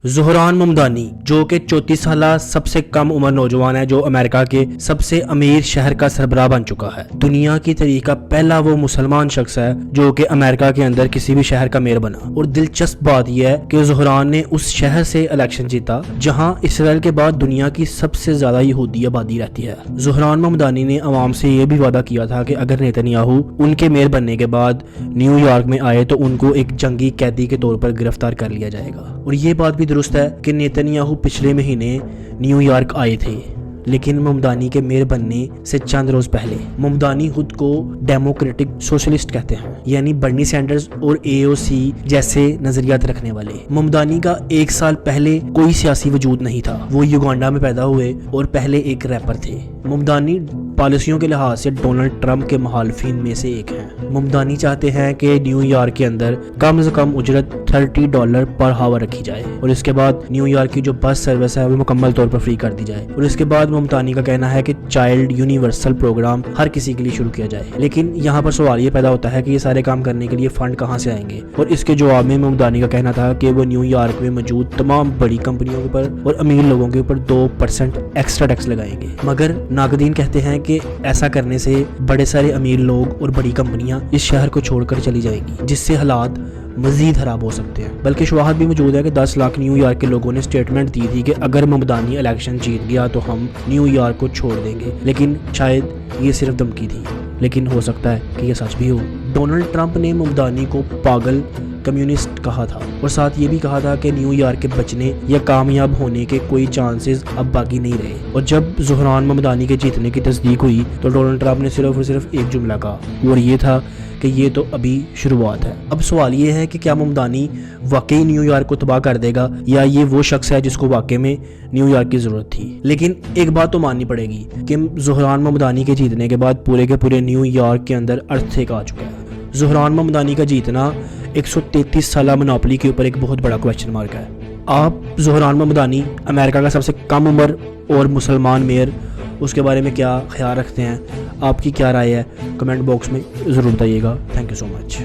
زہران ممدانی جو کہ 34 سالہ سب سے کم عمر نوجوان ہے جو امریکہ کے سب سے امیر شہر کا سربراہ بن چکا ہے۔ دنیا کی تاریخ کا پہلا وہ مسلمان شخص ہے جو کہ امریکہ کے اندر کسی بھی شہر کا میئر بنا، اور دلچسپ بات یہ ہے کہ زہران نے اس شہر سے الیکشن جیتا جہاں اسرائیل کے بعد دنیا کی سب سے زیادہ یہودی آبادی رہتی ہے۔ زہران ممدانی نے عوام سے یہ بھی وعدہ کیا تھا کہ اگر نیتنیاہو ان کے میئر بننے کے بعد نیو یارک میں آئے تو ان کو ایک جنگی قیدی کے طور پر گرفتار کر لیا جائے گا، اور یہ بات بھی درست ہے کہ نیتنیاہو پچھلے مہینے نیو یارک آئے تھے، لیکن ممدانی کے میئر بننے سے چند روز پہلے۔ ممدانی خود کو ڈیموکریٹک سوشلسٹ کہتے ہیں، یعنی برنی سینڈرز اور AOC جیسے نظریات رکھنے والے۔ ممدانی کا 1 سال پہلے کوئی سیاسی وجود نہیں تھا، وہ یوگانڈا میں پیدا ہوئے اور پہلے ایک ریپر تھے۔ ممدانی پالیسیوں کے لحاظ سے ڈونلڈ ٹرمپ کے مخالفین میں سے ایک ہیں۔ ممدانی چاہتے ہیں کہ نیو یارک کے اندر کم از کم اجرت $30 پر ہاور رکھی جائے، اور اس کے بعد نیو یارک کی جو بس سروس ہے وہ مکمل طور پر فری کر دی جائے، اور اس کے بعد ممدانی کا کہنا ہے کہ چائلڈ یونیورسل پروگرام ہر کسی کے لیے شروع کیا جائے۔ لیکن یہاں پر سوال یہ پیدا ہوتا ہے کہ یہ سارے کام کرنے کے لیے فنڈ کہاں سے آئیں گے، اور اس کے جواب میں ممدانی کا کہنا تھا کہ وہ نیو یارک میں موجود تمام بڑی کمپنیوں کے اوپر اور امیر لوگوں کے اوپر 2% ایکسٹرا ٹیکس لگائیں گے۔ مگر ناقدین کہتے ہیں کہ ایسا کرنے سے بڑے سارے امیر لوگ اور بڑی کمپنیاں اس شہر کو چھوڑ کر چلی جائیں گی، جس سے حالات مزید خراب ہو سکتے ہیں۔ بلکہ شواہد بھی موجود ہے کہ 10 لاکھ نیو یارک کے لوگوں نے سٹیٹمنٹ دی تھی کہ اگر ممدانی الیکشن جیت گیا تو ہم نیو یارک کو چھوڑ دیں گے، لیکن شاید یہ صرف دھمکی تھی، لیکن ہو سکتا ہے کہ یہ سچ بھی ہو۔ ڈونلڈ ٹرمپ نے ممدانی کو پاگل کمیونسٹ کہا تھا، اور ساتھ یہ بھی کہا تھا کہ نیو یارک کے بچنے یا کامیاب ہونے کے کوئی چانسز اب باقی نہیں رہے۔ اور جب زہران ممدانی کے جیتنے کی تصدیق ہوئی تو ڈونلڈ ٹرمپ نے صرف اور صرف ایک جملہ کہا، اور یہ تھا کہ یہ تو ابھی شروعات ہے۔ اب سوال یہ ہے کہ کیا ممدانی واقعی نیو یارک کو تباہ کر دے گا، یا یہ وہ شخص ہے جس کو واقعی میں نیو یارک کی ضرورت تھی؟ لیکن ایک بات تو ماننی پڑے گی کہ زہران ممدانی کے جیتنے کے بعد پورے کے پورے نیو یارک کے اندر ارتھکویک آ چکا ہے۔ زہران ممدانی کا جیتنا 133 سالہ منوپلی کے اوپر ایک بہت بڑا کویسچن مارک ہے۔ آپ زہران ممدانی امریکہ کا سب سے کم عمر اور مسلمان میئر، اس کے بارے میں کیا خیال رکھتے ہیں؟ آپ کی کیا رائے ہے؟ کمنٹ باکس میں ضرور بتائیے گا۔ Thank you so much.